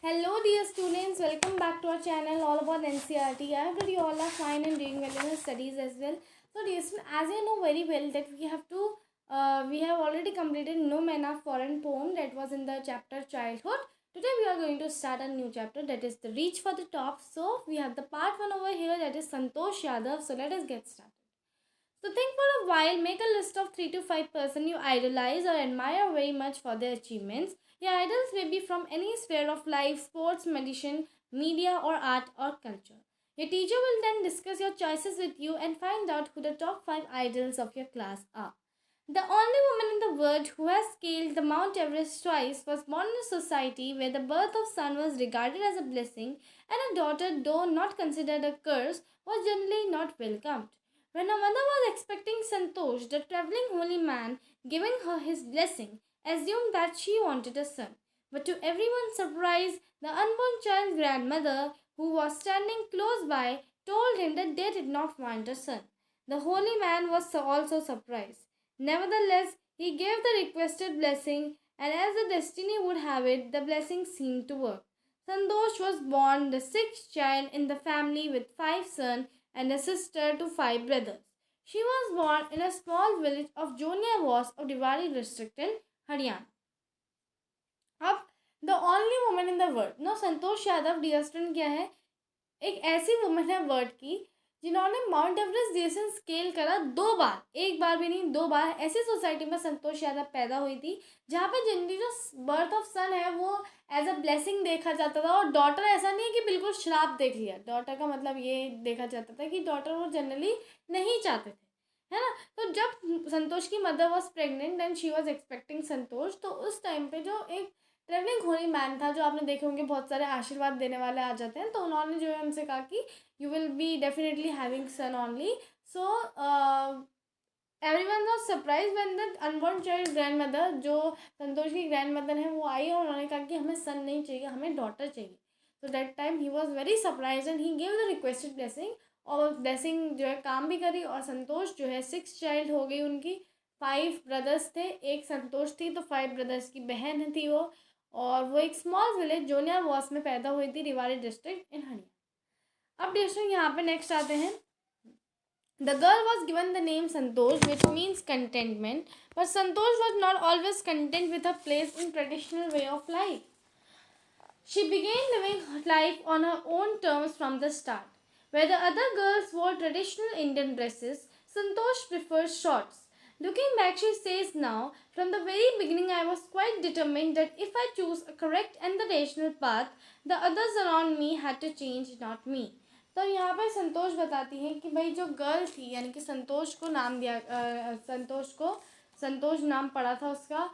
Hello dear students, welcome back to our channel all about NCERT. I hope that you all are fine and doing well in your studies as well. So dear students, as you know very well that we have already completed No Manna Foreign Poem that was in the chapter Childhood. Today we are going to start a new chapter that is the Reach for the Top. So we have the part 1 over here, that is Santosh Yadav. So let us get started. So think for a while, make a list of 3 to 5 person you idolize or admire very much for their achievements. Your idols may be from any sphere of life, sports, medicine, media or art or culture. Your teacher will then discuss your choices with you and find out who the top 5 idols of your class are. The only woman in the world who has scaled the Mount Everest twice was born in a society where the birth of son was regarded as a blessing and a daughter, though not considered a curse, was generally not welcomed. When her mother was expecting Santosh, the traveling holy man, giving her his blessing, assumed that she wanted a son. But to everyone's surprise, the unborn child's grandmother, who was standing close by, told him that they did not want a son. The holy man was also surprised. Nevertheless, he gave the requested blessing, and as the destiny would have it, the blessing seemed to work. Santosh was born the sixth child in the family with 5 sons and a sister to 5 brothers. She was born in a small village of Jonia Was of Diwali district in Haryana. अब the only woman in the world no Santosh Yadav dear student क्या है, एक ऐसी woman है world की जिन्होंने mount Everest जैसे scale करा 2 बार, एक बार भी नहीं 2 बार। ऐसी सोसाइटी में संतोष यादव पैदा हुई थी जहाँ पे जिनकी जो बर्थ ऑफ सन है वो एज अ ब्लेसिंग देखा जाता था, और डॉटर ऐसा नहीं है कि बिल्कुल श्राप देख लिया। डॉटर का मतलब ये देखा जाता था कि डॉटर वो जनरली नहीं चाहते थे, है ना। तो जब संतोष की mother was pregnant and she was expecting Santosh, तो उस टाइम पे जो एक ट्रेवलिंग होली मैन था, जो आपने देखे होंगे बहुत सारे आशीर्वाद देने वाले आ जाते हैं, तो उन्होंने जो है उनसे कहा कि you will be definitely having son only. So everyone was surprise when the unborn child grand mother, जो संतोष की ग्रैंड मदर है, वो आई और उन्होंने कहा कि हमें सन नहीं चाहिए, हमें डॉटर चाहिए। तो that time he was very surprise and he gave the requested blessing, और ब्लेसिंग जो है काम भी करी। और संतोष जो है 6 चाइल्ड हो गई उनकी। 5 ब्रदर्स थे, एक संतोष थी, तो 5 ब्रदर्स की बहन थी वो। और वो एक स्मॉल विलेज जोनिया वॉस में पैदा हुई थी, रिवाड़ी डिस्ट्रिक्ट इन हरियाणा। अब डिस्ट्रिक्ट यहाँ पे नेक्स्ट आते हैं। The girl was given the name Santosh which means contentment, but Santosh was not always content with her place in traditional way of life. She began living life on her own terms from the start. Where the other girls wore traditional Indian dresses, Santosh prefers shorts. Looking back, she says now, from the very beginning I was quite determined that if I choose a correct and the rational path, the others around me had to change, not me. तो यहाँ पर संतोष बताती है कि भाई जो girl थी, यानी कि संतोष को नाम दिया, संतोष नाम पड़ा था उसका।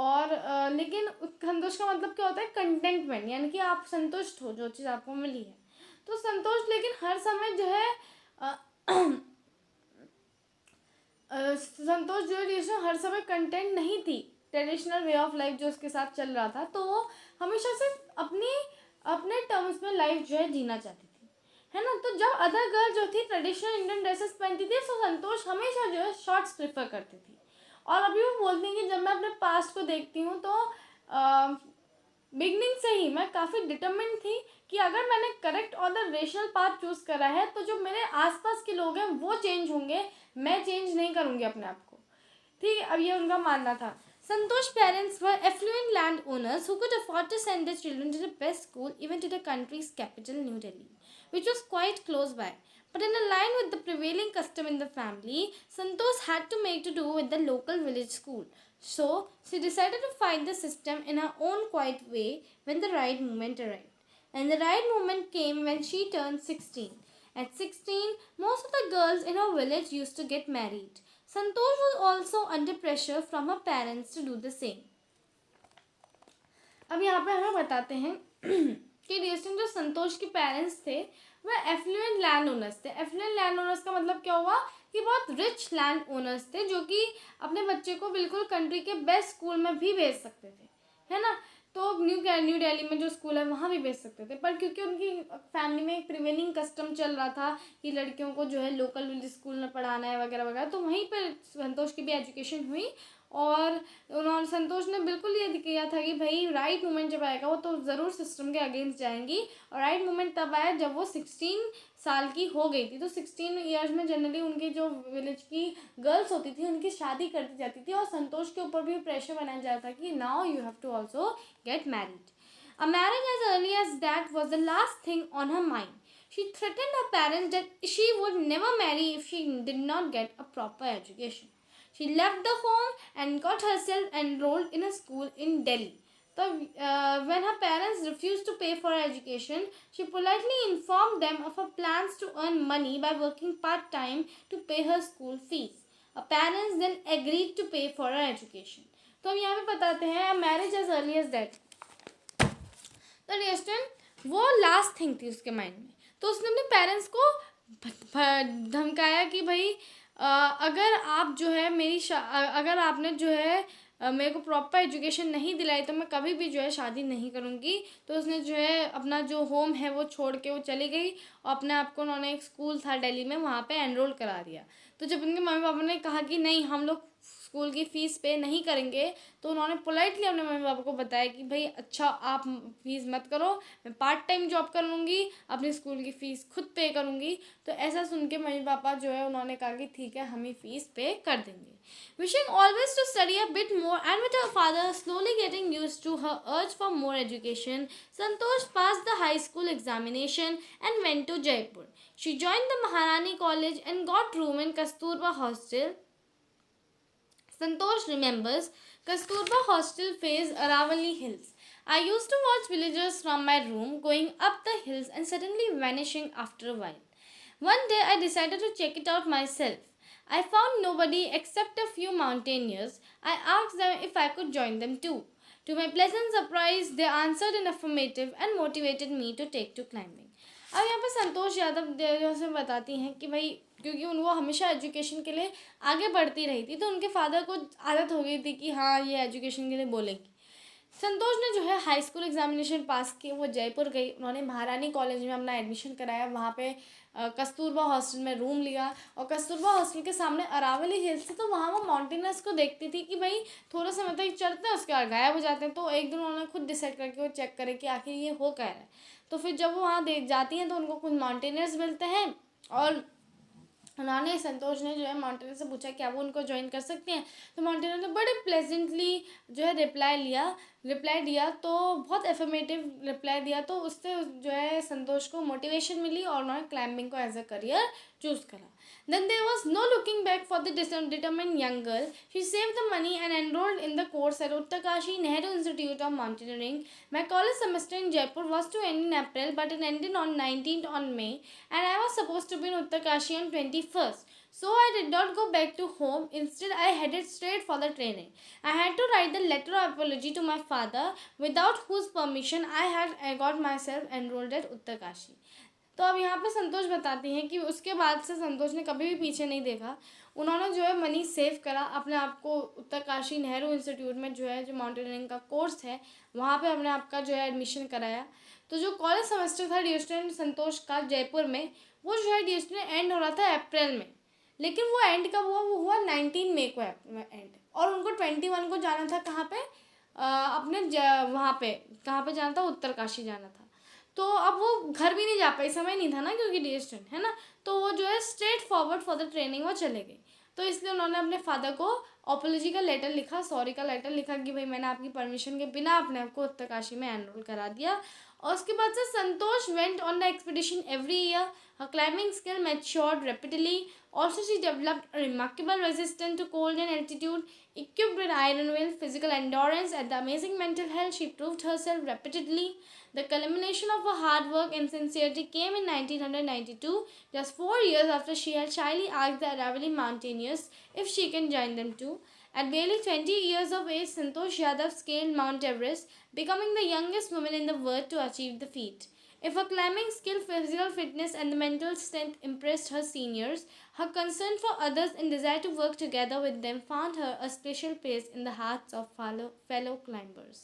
और लेकिन संतोष का मतलब क्या होता है, कंटेंटमेंट, यानी कि आप संतुष्ट हो जो चीज़ आपको मिली है। तो संतोष लेकिन हर समय जो है संतोष जो है हर समय कंटेंट नहीं थी ट्रेडिशनल वे ऑफ लाइफ जो उसके साथ चल रहा था, तो वो हमेशा से अपने टर्म्स में लाइफ जो है जीना चाहती थी, है ना। तो जब अदर गर्ल जो थी ट्रेडिशनल इंडियन ड्रेसेस पहनती थी, तो संतोष हमेशा जो है शॉर्ट्स प्रेफर करती थी। और अभी वो बोलती हैं कि जब मैं अपने पास्ट को देखती हूँ तो बिगनिंग से ही मैं काफ़ी डिटर्मिन्ड थी कि अगर मैंने करेक्ट और द रेशनल पाथ चूज़ करा है तो जो मेरे आसपास के लोग हैं वो चेंज होंगे, मैं चेंज नहीं करूँगी अपने आप को, ठीक है। अब ये उनका मानना था। Santosh parents were affluent landowners who could afford to send their children to the best school, even to the country's capital, New Delhi, which was quite close by. But in line with the prevailing custom in the family, Santosh had to make to do with the local village school. So, she decided to fight the system in her own quiet way when the right moment arrived. And the right moment came when she turned 16. At 16, most of the girls in her village used to get married. Santosh was also under pressure from her parents to do the same. अब यहाँ पे हमें बताते हैं कि recent जो संतोष के parents थे वह एफ्लुएंट लैंड ओनर्स थे। एफ्लुएंट लैंड ओनर्स का मतलब क्या हुआ कि बहुत रिच लैंड ओनर्स थे, जो कि अपने बच्चे को बिल्कुल कंट्री के बेस्ट स्कूल में भी भेज सकते थे, है ना। तो न्यू दिल्ली में जो स्कूल है वहाँ भी भेज सकते थे, पर क्योंकि उनकी फैमिली में एक प्रिवेलिंग कस्टम चल रहा था कि लड़कियों को जो है लोकल विलेज स्कूल में पढ़ाना है वगैरह वगैरह, तो वहीं पर संतोष की भी एजुकेशन हुई और उन्होंने संतोष ने बिल्कुल ये किया था कि भाई राइट मोमेंट जब आएगा वो तो ज़रूर सिस्टम के अगेंस्ट जाएंगी, और राइट मोमेंट तब आया जब वो 16 साल की हो गई थी। तो 16 ईयर्स में जनरली उनकी जो विलेज की गर्ल्स होती थी उनकी शादी कर दी जाती थी, और संतोष के ऊपर भी प्रेशर बनाया जाता था कि now you have to also get married. A marriage as early as that was the last thing on her mind. She threatened her parents that she would never marry if she did not get a proper education. She left the home and got herself enrolled in a school in Delhi. So, when her parents refused to pay for her education, she politely informed them of her plans to earn money by working part-time to pay her school fees. Her parents then agreed to pay for her education. तो हम यहाँ पे बताते हैं marriage as early as that. तो dear वो last thing थी उसके माइंड में। तो उसने अपने पेरेंट्स को धमकाया कि भाई अगर आप जो है अगर आपने जो है मेरे को प्रॉपर एजुकेशन नहीं दिलाई तो मैं कभी भी जो है शादी नहीं करूँगी। तो उसने जो है अपना जो होम है वो छोड़ के वो चली गई, और अपने आप को उन्होंने एक स्कूल था दिल्ली में वहाँ पे एनरोल करा दिया। तो जब उनके मम्मी पापा ने कहा कि नहीं हम लोग स्कूल की फ़ीस पे नहीं करेंगे, तो उन्होंने पोलाइटली अपने मम्मी पापा को बताया कि भाई अच्छा आप फीस मत करो, मैं पार्ट टाइम जॉब कर लूँगी, अपनी स्कूल की फ़ीस खुद पे करूँगी। तो ऐसा सुन के मम्मी पापा जो है उन्होंने कहा कि ठीक है हम ही फीस पे कर देंगे। Wishing always to study a bit more, and with her father slowly getting used to her urge for more education, Santosh passed the high school examination and went to Jaipur. She joined the Maharani College and got room in Kasturba Hostel. Santosh remembers Kasturba Hostel phase Aravalli Hills. I used to watch villagers from my room going up the hills and suddenly vanishing after a while. One day I decided to check it out myself. I found nobody except a few mountaineers. I asked them if I could join them too. To my pleasant surprise, they answered in affirmative and motivated me to take to climbing. अब यहाँ पे संतोष यादव से बताती हैं कि भाई क्योंकि वो हमेशा एजुकेशन के लिए आगे बढ़ती रही थी, तो उनके फादर को आदत हो गई थी कि हाँ ये एजुकेशन के लिए बोलेगी। संतोष ने जो है हाई स्कूल एग्जामिनेशन पास किए, वो जयपुर गई, उन्होंने महारानी कॉलेज में अपना एडमिशन कराया, वहाँ पे कस्तूरबा हॉस्टल में रूम लिया, और कस्तूरबा हॉस्टल के सामने अरावली हिल्स थी, तो वहाँ वो माउंटेनर्स को देखती थी कि भाई थोड़ा सा मतलब चढ़ते हैं उसके बाद गायब हो जाते हैं। तो एक दिन उन्होंने खुद डिसाइड करके वो चेक करे कि आखिर ये हो क्या रहा है। तो फिर जब वो वहाँ जाती हैं तो उनको कुछ माउंटेनर्स मिलते हैं, और उन्होंने संतोष ने जो है माउंटेनर से पूछा क्या वो उनको ज्वाइन कर सकते हैं। तो माउंटेनर ने बड़े प्लेजेंटली जो है रिप्लाई दिया, तो बहुत एफर्मेटिव रिप्लाई दिया। तो उससे जो है संतोष को मोटिवेशन मिली और उन्होंने क्लाइंबिंग को एज अ करियर चूज़ करा। Then there was no looking back for the determined young girl. She saved the money and enrolled in the course at Uttarkashi Nehru Institute of Mountaineering. My college semester in Jaipur was to end in April, but it ended on 19th on May, and I was supposed to be in Uttarkashi on 21st. So I did not go back to home. Instead, I headed straight for the training. I had to write the letter of apology to my father, without whose permission I got myself enrolled at Uttarkashi. तो अब यहाँ पे संतोष बताती हैं कि उसके बाद से संतोष ने कभी भी पीछे नहीं देखा। उन्होंने जो है मनी सेव करा, अपने आप को उत्तरकाशी नेहरू इंस्टीट्यूट में जो है जो माउंटेनियरिंग का कोर्स है वहाँ पे अपने आप का जो है एडमिशन कराया। तो जो कॉलेज सेमेस्टर था डियर स्टूडेंट संतोष का जयपुर में, वो जो है डियर स्टूडेंट एंड हो रहा था अप्रैल में, लेकिन वो एंड कब हुआ, वो हुआ 19 मई को एंड। और उनको 21 को जाना था कहाँ पे, अपने वहाँ पे कहाँ पे जाना था, उत्तरकाशी जाना था। तो अब वो घर भी नहीं जा पाई, समय नहीं था ना क्योंकि डे स्टूडेंट है ना, तो वो जो है straight forward for the training वो चले गए। तो इसलिए उन्होंने अपने फादर को अपॉलॉजी का लेटर लिखा, सॉरी का लेटर लिखा कि भाई मैंने आपकी परमिशन के बिना अपने आप को उत्तरकाशी में एनरोल करा दिया। और उसके बाद से Santosh went on the expedition every year. Her climbing skill matured rapidly. Also, she developed a remarkable resistance to cold and altitude. Equipped with iron will, physical endurance, and the amazing mental health, she proved herself repeatedly. The culmination of her hard work and sincerity came in 1992, just 4 years after she had shyly asked the Aravalli mountaineers if she can join them too. At barely 20 years of age, Santosh Yadav scaled Mount Everest, becoming the youngest woman in the world to achieve the feat. If her climbing skill, physical fitness, and the mental strength impressed her seniors, her concern for others and desire to work together with them found her a special place in the hearts of fellow climbers.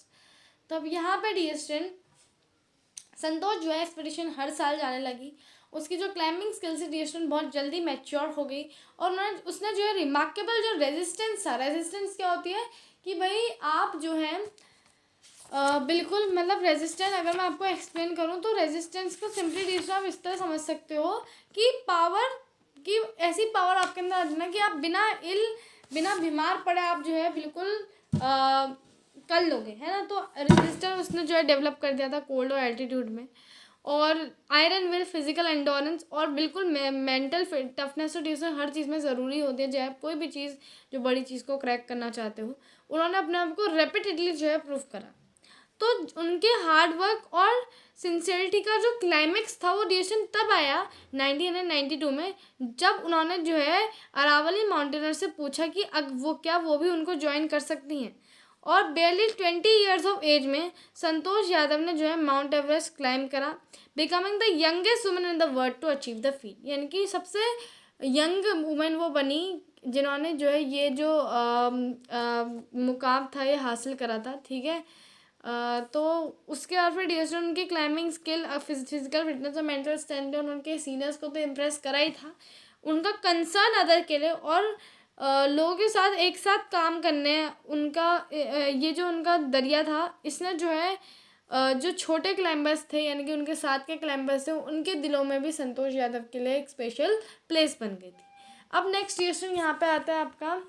तो अब यहाँ पे dear student संतोष जो है expedition हर साल जाने लगी, उसकी जो क्लाइंबिंग स्किल्स है डियर बहुत जल्दी मैच्योर हो गई। और उसने जो है रिमार्केबल जो रेजिस्टेंस था, रेजिस्टेंस क्या होती है कि भाई आप जो है बिल्कुल मतलब रेजिस्टेंस, अगर मैं आपको एक्सप्लेन करूँ तो रेजिस्टेंस को सिंपली डियर आप इस तरह समझ सकते हो कि पावर की ऐसी पावर आपके अंदर आ जाना कि आप बिना बीमार पड़े आप जो है बिल्कुल कर लोगे, है ना। तो रेजिस्टर उसने जो है डेवलप कर दिया था कोल्ड और एल्टीट्यूड में। और आयरन विल, फिजिकल एंडोरेंस और बिल्कुल मेंटल टफनेस तो ट्यूशन हर चीज़ में ज़रूरी होती है, चाहे आप कोई भी चीज़ जो बड़ी चीज़ को क्रैक करना चाहते हो। उन्होंने अपने आप को रेपिटेडली जो है प्रूव करा। तो उनके हार्ड वर्क और सिंसियरिटी का जो क्लाइमेक्स था वो डिसीजन तब आया 1992 में, जब उन्होंने जो है अरावली माउंटेनर से पूछा कि वो भी उनको ज्वाइन कर सकती हैं। और बेयरली 20 ईयर्स ऑफ एज में संतोष यादव ने जो है माउंट एवरेस्ट क्लाइम करा, becoming the youngest woman in the world to achieve the feat, यानी कि सबसे यंग वुमेन वो बनी जिन्होंने जो है ये जो मुकाम था ये हासिल करा था, ठीक है। तो उसके बाद फिर डियर उनकी क्लाइंबिंग स्किल, फिजिकल फिटनेस और मेंटल स्ट्रेंथ उनके सीनियर्स को तो इम्प्रेस करा ही था। उनका कंसर्न अदर के लिए और लोगों के साथ एक साथ काम करने उनका ये जो उनका दरिया था, इसने जो है जो छोटे क्लाइंबर्स थे यानी कि उनके साथ के क्लाइंबर्स थे उनके दिलों में भी संतोष यादव के लिए एक स्पेशल प्लेस बन गई थी। अब नेक्स्ट क्वेश्चन यहाँ पे आता है आपका,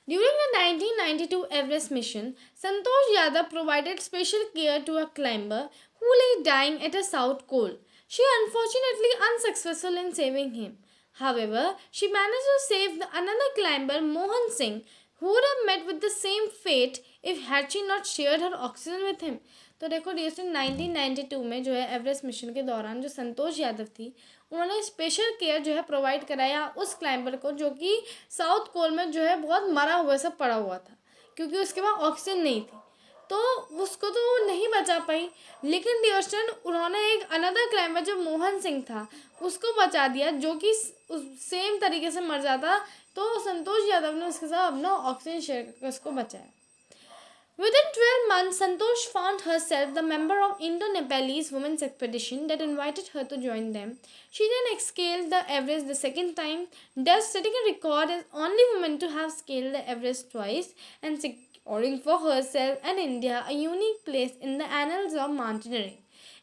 during the 1992 Everest mission, Santosh Yadav provided special care to a climber who lay dying at a south pole. She unfortunately unsuccessful in saving him. However, she managed to save another climber, Mohan Singh, who would have met with the same fate if had she not shared her oxygen with him. तो देखो dear 1992 में जो है Everest mission के दौरान जो संतोष यादव थी उन्होंने स्पेशल केयर जो है प्रोवाइड कराया उस क्लाइंबर को जो कि साउथ पोल में जो है बहुत मरा हुआ सा पड़ा हुआ था, क्योंकि उसके पास ऑक्सीजन नहीं थी, तो उसको तो वो नहीं बचा पाई। लेकिन डियर उन्होंने एक अनदर क्लाइंबर जो मोहन सिंह था उसको बचा दिया, जो कि सेम तरीके से मर जाता, तो संतोष यादव ने उसके साथ अपना ऑक्सीजन शेयर करके उसको बचाया। Within 12 months, Santosh found herself the member of Indo-Nepalese women's expedition that invited her to join them. She then scaled the Everest the second time, thus setting a record as only woman to have scaled the Everest twice and securing for herself and India a unique place in the annals of mountaineering.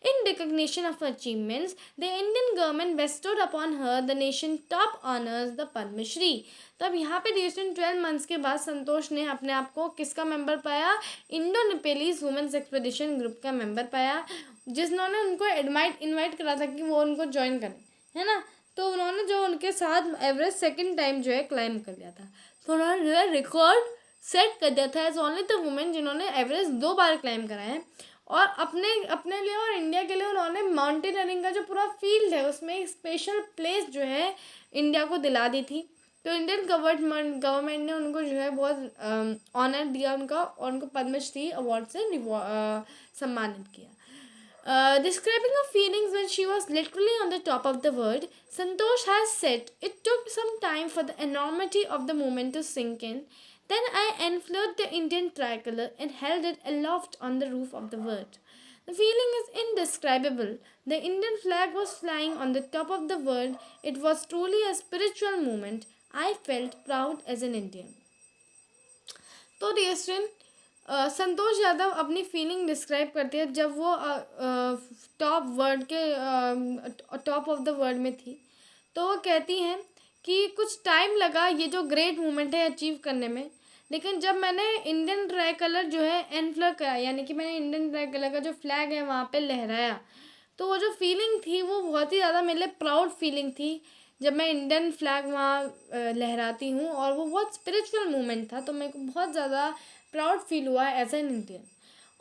In recognition of her achievements, the Indian government bestowed upon her the nation's top honors, the Padma Shri. तब यहाँ पे duration 12 months के बाद संतोष ने अपने आप को किसका मेंबर पाया, इंडो नेपेलीज वुमेन्स एक्सपेडिशन ग्रुप का मेंबर पाया, जिन्होंने उनको इनवाइट करा था कि वो उनको ज्वाइन करें, है ना। तो उन्होंने जो उनके साथ एवरेस्ट सेकंड टाइम जो है क्लाइम कर लिया था, तो उन्होंने जो है रिकॉर्ड सेट कर दिया था एज ओनली द वुमेन जिन्होंने एवरेस्ट 2 बार क्लाइम करा है। और अपने लिए और इंडिया के लिए उन्होंने माउंटेनियरिंग का जो पूरा फील्ड है उसमें एक स्पेशल प्लेस जो है इंडिया को दिला दी थी। तो इंडियन गवर्नमेंट ने उनको जो है बहुत ऑनर दिया उनका, और उनको पद्मश्री अवार्ड से सम्मानित किया। Describing her feelings when she was literally on the top of the world, Santosh has said, "It took some time for the enormity of the moment to sink in. Then I unfurled the Indian tricolor and held it aloft on the roof of the world. The feeling is indescribable. The Indian flag was flying on the top of the world. It was truly a spiritual moment. I felt proud as an Indian." तो dear Santosh Yadav अपनी feeling describe करती है जब वो top of the world में थी। तो वो कहती हैं कि कुछ टाइम लगा ये जो ग्रेट मोमेंट है अचीव करने में, लेकिन जब मैंने इंडियन ट्राई कलर जो है एनफ्लग कराया, यानी कि मैंने इंडियन ट्राई कलर का जो फ्लैग है वहाँ पे लहराया, तो वो जो फीलिंग थी वो बहुत ही ज़्यादा मेरे लिए प्राउड फीलिंग थी जब मैं इंडियन फ्लैग वहाँ लहराती हूँ, और वो बहुत स्पिरिचुअल मोमेंट था, तो मेरे को बहुत ज़्यादा प्राउड फील हुआ as an Indian.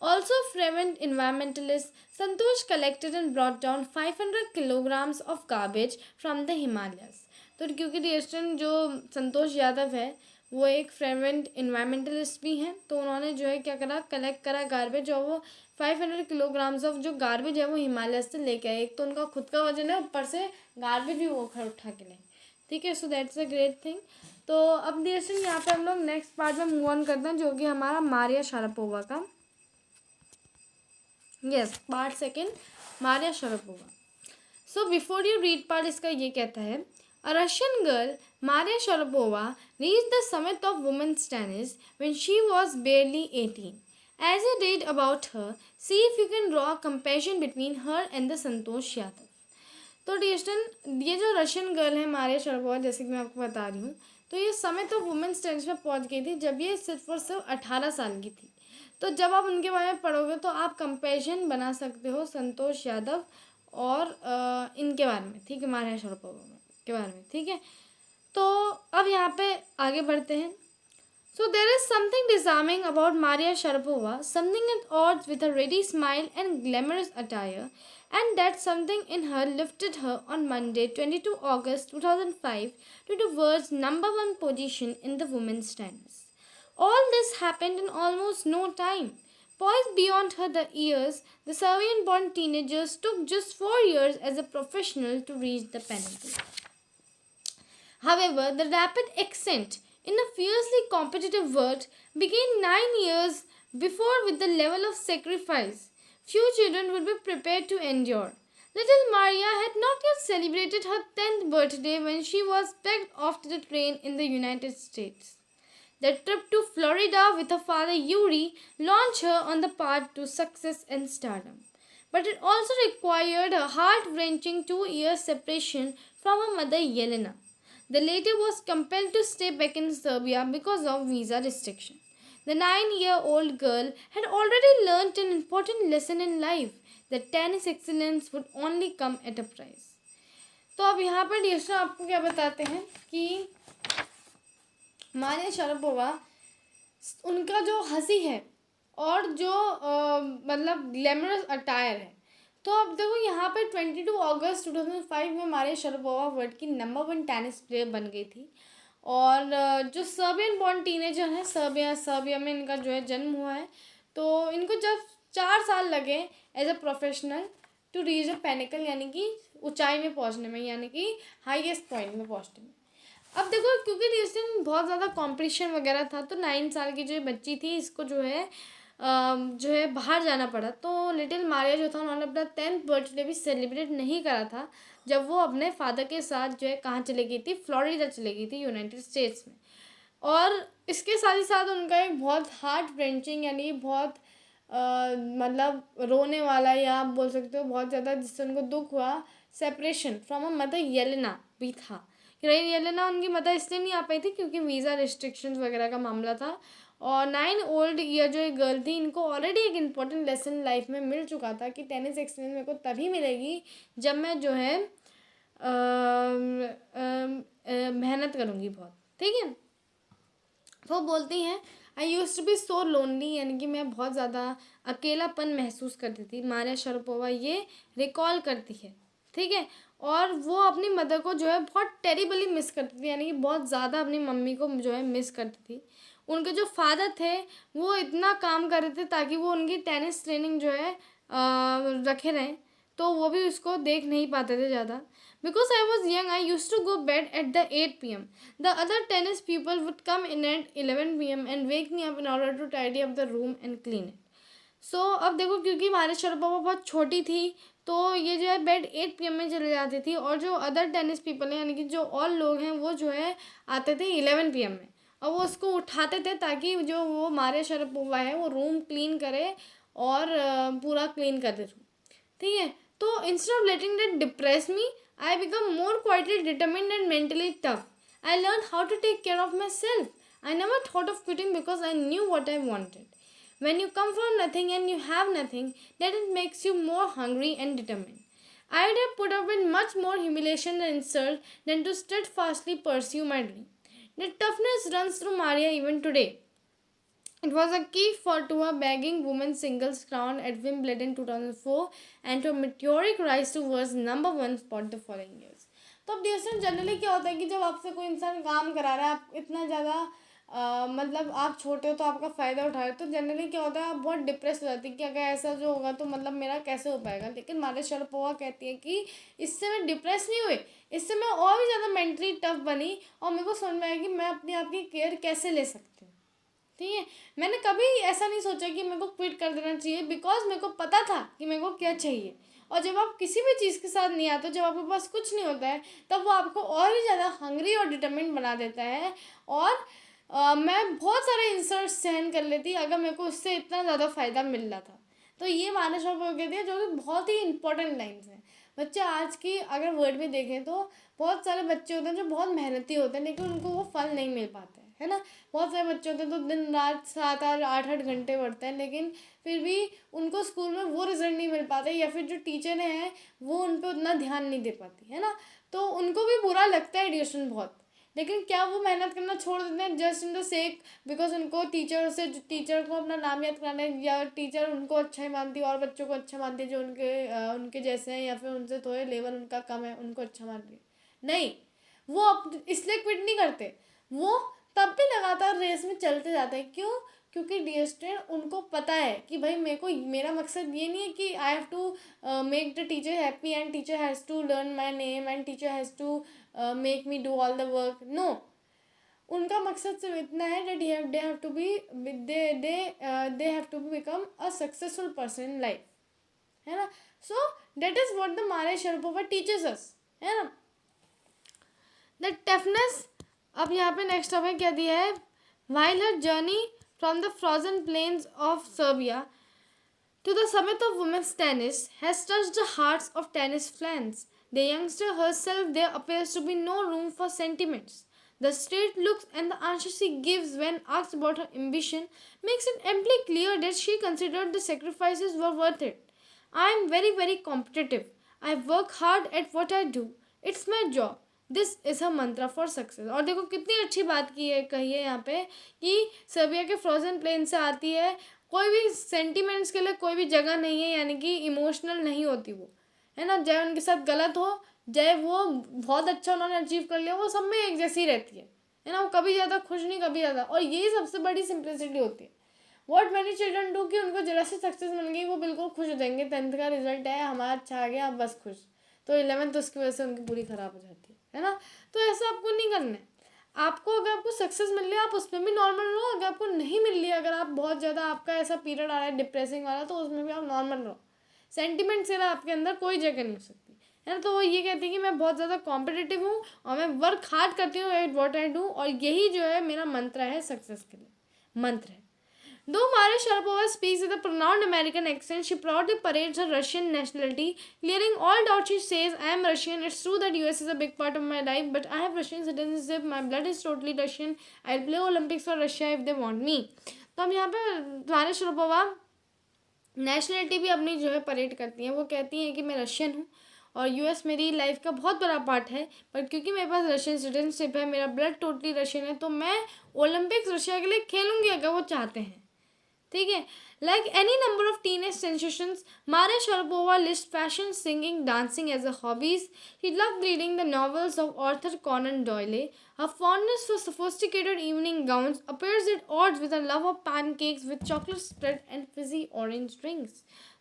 Also fervent environmentalist, Santosh collected and brought down 500 kilograms of garbage from the Himalayas. तो क्योंकि डिस्टेंट जो संतोष यादव है वो एक फ्रेवेंट इन्वायरमेंटलिस्ट भी हैं, तो उन्होंने जो है क्या करा, कलेक्ट करा गार्बेज, और वो 500 किलोग्राम्स ऑफ जो गार्बेज है वो हिमालय से लेके आए. एक तो उनका खुद का वजन है, ऊपर से गार्बेज भी वो उठा के लें. ठीक है, so that's a great thing. तो अब डिस्टेंट यहाँ पे हम लोग नेक्स्ट पार्ट में मूव ऑन करते हैं, जो कि हमारा मारिया शारापोवा का. Yes, part second Maria Sharapova. So before you read part इसका ये कहता है, a Russian girl Maria Sharapova reached the summit of women's tennis when she was barely 18. As you read about her, see if you can draw a comparison between her and the Santosh Yadav. तो distance ये जो Russian girl है Maria Sharapova, जैसे कि मैं आपको बता रही हूँ, तो ये समिट ऑफ वुमेन्स टेनिस में पहुँच गई थी जब ये सिर्फ और सिर्फ 18 साल की थी। तो जब आप उनके बारे में पढ़ोगे तो आप कंपेरिजन बना सकते हो संतोष यादव और इनके बारे में, ठीक है, मारिया शरापोवा के बारे में, ठीक है। तो अब यहाँ पे आगे बढ़ते हैं। So there is something disarming about Maria Sharapova, something at odds with her ready smile and glamorous attire, and that something in her lifted her on Monday, 22 August 2005, to the world's #1 position in the women's tennis. All this happened in almost no time. Poised beyond her the years, the Serbian-born teenagers took just 4 years as a professional to reach the pinnacle. However, the rapid ascent in a fiercely competitive world began 9 years before with the level of sacrifice few children would be prepared to endure. Little Maria had not yet celebrated her 10th birthday when she was pegged off to the train in the United States. The trip to Florida with her father Yuri launched her on the path to success and stardom. But it also required a heart-wrenching 2-year separation from her mother Yelena. The latter was compelled to stay back in Serbia because of visa restriction. The 9-year-old girl had already learnt an important lesson in life, that tennis excellence would only come at a price. तो अब यहाँ पर डिस्टर आपको क्या बताते हैं कि Maria Sharapova, उनका जो हंसी है और जो मतलब ग्लैमरस अटायर है, तो अब देखो यहाँ पे 22 अगस्त 2005 में मारिया शरापोवा वर्ल्ड की #1 टेनिस प्लेयर बन गई थी। और जो सर्बियन बॉर्न टीनेजर है, सर्बिया में इनका जो है जन्म हुआ है, तो इनको जब 4 साल लगे as a professional to reach a pinnacle, यानी कि ऊंचाई में पहुंचने में, यानी कि हाईएस्ट पॉइंट में पहुंचने में। अब देखो क्योंकि रिसेंट बहुत ज़्यादा कंपटीशन वगैरह था, तो 9 साल की जो बच्ची थी इसको जो है बाहर जाना पड़ा। तो लिटिल मारिया जो था उन्होंने अपना 10th बर्थडे भी सेलिब्रेट नहीं करा था, जब वो अपने फादर के साथ जो है कहाँ चली गई थी, फ्लोरिडा चली गई थी, यूनाइटेड स्टेट्स में। और इसके साथ ही साथ उनका एक बहुत हार्ट रेंचिंग, यानी बहुत मतलब रोने वाला, या आप बोल सकते हो बहुत ज़्यादा जिससे उनको दुख हुआ, separation from a mother Yelena भी था। येलेना उनकी मदर इसलिए नहीं आ पाई थी क्योंकि वीज़ा रिस्ट्रिक्शंस वगैरह का मामला था। और 9 ओल्ड ईयर जो एक गर्ल थी, इनको ऑलरेडी एक इम्पॉर्टेंट लेसन लाइफ में मिल चुका था कि टेनिस एक्सपीरियंस मेरे को तभी मिलेगी जब मैं जो है मेहनत करूँगी बहुत, ठीक है। वो बोलती हैं, I used to be so lonely, यानी कि मैं बहुत ज़्यादा अकेलापन महसूस करती थी। मारिया शरापोवा ये रिकॉल करती है, ठीक है। और वो अपनी मदर को जो है बहुत टेरिबली मिस करती थी, यानी कि बहुत ज़्यादा अपनी मम्मी को जो है मिस करती थी। उनके जो फादर थे वो इतना काम कर रहे थे ताकि वो उनकी टेनिस ट्रेनिंग जो है रखे रहें, तो वो भी उसको देख नहीं पाते थे ज़्यादा। Because I was young, I used to go bed at the 8 p.m. The other tennis people would come in at 11 p.m. and wake me up in order to tidy up the room and clean it. So अब देखो क्योंकि Maria Sharapova बहुत छोटी थी, तो ये जो है बेड 8 p.m. में चले जाती थी, और जो अदर टेनिस पीपल हैं, यानी कि जो और लोग हैं, वो जो है आते थे 11 p.m. में, और वो उसको उठाते थे ताकि जो वो मारिया शरापोवा है वो रूम क्लीन करे और पूरा क्लीन कर दे रूम, ठीक है। तो instead of letting that depress me, I become more quietly determined and mentally tough. I learned how to take care of myself. I never thought of quitting because I knew what I wanted. When you come from nothing and you have nothing, then it makes you more hungry and determined. I would have put up with much more humiliation and insult than to steadfastly pursue my dream. The toughness runs through Maria even today. It was a key to her bagging women's singles crown at Wimbledon 2004 and to a meteoric rise towards #1 spot the following years. तो अब distance generally क्या होता है कि जब आपसे कोई इंसान काम करा रहा है, आप इतना ज़्यादा मतलब आप छोटे हो तो आपका फ़ायदा उठा रहे हो, तो जनरली क्या होता है आप बहुत डिप्रेस हो जाती है कि अगर ऐसा जो होगा तो मतलब मेरा कैसे हो पाएगा। लेकिन मारिया शरापोवा कहती है कि इससे मैं डिप्रेस नहीं हुई, इससे मैं और भी ज़्यादा मेंटली टफ बनी और मेरे को समझ में आया कि मैं अपने आप की केयर कैसे ले सकती हूँ, ठीक है। मैंने कभी ऐसा नहीं सोचा कि मेरे को क्विट कर देना चाहिए, बिकॉज मेरे को पता था कि मेरे को क्या चाहिए। और जब आप किसी भी चीज़ के साथ नहीं आते, जब आपके पास कुछ नहीं होता है, तब वो आपको और भी ज़्यादा हंग्री और डिटरमिन्ड बना देता है। और मैं बहुत सारे इंसल्ट सहन कर लेती अगर मेरे को उससे इतना ज़्यादा फ़ायदा मिल रहा था। तो ये मानस और कहती है, जो कि बहुत ही इंपॉर्टेंट लाइन्स हैं। बच्चे आज की अगर वर्ड में देखें तो बहुत सारे बच्चे होते हैं जो बहुत मेहनती होते हैं, लेकिन उनको वो फल नहीं मिल पाते हैं, है ना। बहुत सारे बच्चे होते हैं तो दिन रात 7 8 8 घंटे पढ़ते हैं, लेकिन फिर भी उनको स्कूल में वो रिजल्ट नहीं मिल पाते, या फिर जो टीचर हैं वो उन पर उतना ध्यान नहीं दे पाती, है ना। तो उनको भी बुरा लगता है ट्यूशन बहुत, लेकिन क्या वो मेहनत करना छोड़ देते हैं just in the sake, because उनको टीचर को अपना नाम याद कराना है, या टीचर उनको अच्छा ही मानती है और बच्चों को अच्छा मानती है जो उनके जैसे हैं, या फिर उनसे थोड़े लेवल उनका कम है, उनको अच्छा मान रही है। नहीं, वो इसलिए क्विट नहीं करते, वो तब भी लगातार रेस में चलते जाते हैं। क्यों? क्योंकि डियर स्टूडेंट, उनको पता है कि भाई मेरा मकसद ये नहीं है कि I have to make the teacher happy and teacher has to learn my name and teacher has to make me do all the work. No, उनका मकसद सिर्फ इतना है that they have to be they have to become a successful person in life, है ना। so that is what the Maria Sharapova teaches us, है ना। the toughness, अब यहाँ पे नेक्स्ट हमें क्या दिया है, while her journey from the frozen plains of Serbia to the summit of women's tennis has touched the hearts of tennis fans. The youngster herself, there appears to be no room for sentiments. The straight looks and the answers she gives when asked about her ambition makes it amply clear that she considered the sacrifices were worth it. I am very, very competitive. I work hard at what I do. It's my job. This is a Mantra for success. और देखो कितनी अच्छी बात कही है यहाँ पे कि सर्बिया के फ्रोजन प्लेन से आती है, कोई भी सेंटिमेंट्स के लिए कोई भी जगह नहीं है, यानी कि इमोशनल नहीं होती वो, है ना। चाहे उनके साथ गलत हो, चाहे वो बहुत अच्छा उन्होंने अचीव कर लिया, वो सब में एक जैसी रहती है ना। वो कभी ज़्यादा खुश नहीं, कभी ज़्यादा। और यही सबसे बड़ी सिंप्लिसिटी होती है। वॉट मैनी चिल्ड्रन डू, कि उनको जरा सी सक्सेस मिल गई वो बिल्कुल खुश हो जाएंगे, 10th का रिजल्ट है हमारा अच्छा आ गया, अब बस खुश। तो 11th तो उसकी वजह से उनकी पूरी ख़राब हो जाती है ना। तो ऐसा आपको नहीं करना है। आपको अगर आपको सक्सेस मिल रही है आप उसमें भी नॉर्मल रहो, अगर आपको नहीं मिल रही है, अगर आप बहुत ज़्यादा आपका ऐसा पीरियड आ रहा है डिप्रेसिंग वाला, तो उसमें भी आप नॉर्मल रहो। सेंटिमेंट से आपके अंदर कोई जगह नहीं हो सकती, है ना। तो वो ये कहती है कि मैं बहुत ज़्यादा कॉम्पिटिटिव हूँ और मैं वर्क हार्ड करती हूँ एट वॉट आई डू, और यही जो है मेरा मंत्र है सक्सेस के लिए, मंत्र है। Though Maria Sharapova speaks with a pronounced American accent, she proudly parades her Russian nationality. Clearing all doubt, she says, I am Russian. It's true that US is a big part of my life, but I have Russian citizenship. My blood is totally Russian. I'll play Olympics for Russia if they want me. तो हम यहाँ पे Maria Sharapova nationality भी अपनी जो है parade करती हैं। वो कहती हैं कि मैं रशियन हूँ और यूएस मेरी लाइफ का बहुत बड़ा पार्ट है, पर क्योंकि मेरे पास रशियन सिटीजनशिप है, मेरा ब्लड टोटली रशियन है, तो मैं ओलंपिक्स रशिया के लिए खेलूँगी अगर वो चाहते हैं, ठीक है। Like any number of teenage sensations, Maria Sharapova list fashion, singing, dancing as a hobbies. She loved reading the novels of Arthur Conan Doyle. Her fondness for sophisticated evening gowns appears at odds with her love of pancakes with chocolate spread and fizzy orange drinks.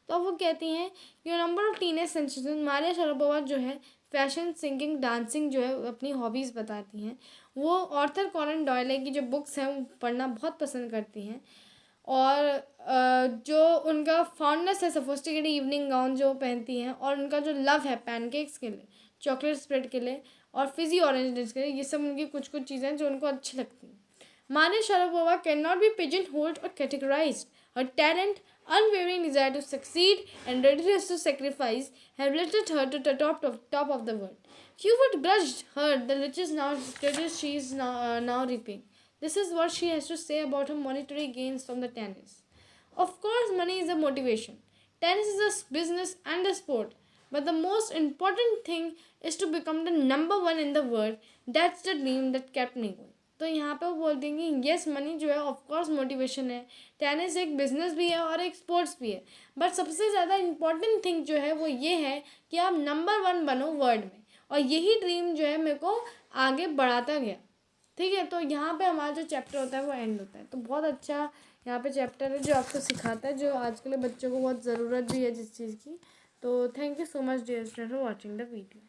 तो वो कहती हैं कि number of teenage sensation, Maria Sharapova जो है fashion, singing, dancing जो है अपनी हॉबीज़ बताती हैं। वो ऑर्थर कॉनन डॉयल की जो बुक्स हैं वो पढ़ना बहुत पसंद करती हैं, और जो उनका फॉन्डनेस है सोफिस्टिकेटेड इवनिंग गाउन जो पहनती हैं, और उनका जो लव है पैनकेक्स के लिए, चॉकलेट स्प्रेड के लिए और फिजी ऑरेंज ड्रिंक्स के लिए, ये सब उनकी कुछ कुछ चीज़ें जो उनको अच्छी लगती हैं। Maria Sharapova cannot be pigeonholed or categorized. Her talent, unwavering desire to succeed, and readiness to sacrifice have lifted her to the top of the world. Few would grudge her the riches she is now reaping. This is what she has to say about her monetary gains from the tennis. Of course, money is a motivation. Tennis is a business and a sport. But the most important thing is to become the number one in the world. That's the dream that kept me going. तो यहाँ पे वो बोल देंगे yes, money जो है of course motivation है, tennis एक बिजनेस भी है और एक स्पोर्ट्स भी है, बट सबसे ज़्यादा इम्पॉर्टेंट थिंग जो है वो ये है कि आप नंबर 1 बनो वर्ल्ड में, और यही ड्रीम जो है मेरे को आगे बढ़ाता गया, ठीक है। तो यहाँ पे हमारा जो चैप्टर होता है वो एंड होता है। तो बहुत अच्छा यहाँ पे चैप्टर है जो आपको सिखाता है, जो आज के लिए बच्चों को बहुत ज़रूरत भी है जिस चीज़ की। तो thank you so much dear student for watching the video.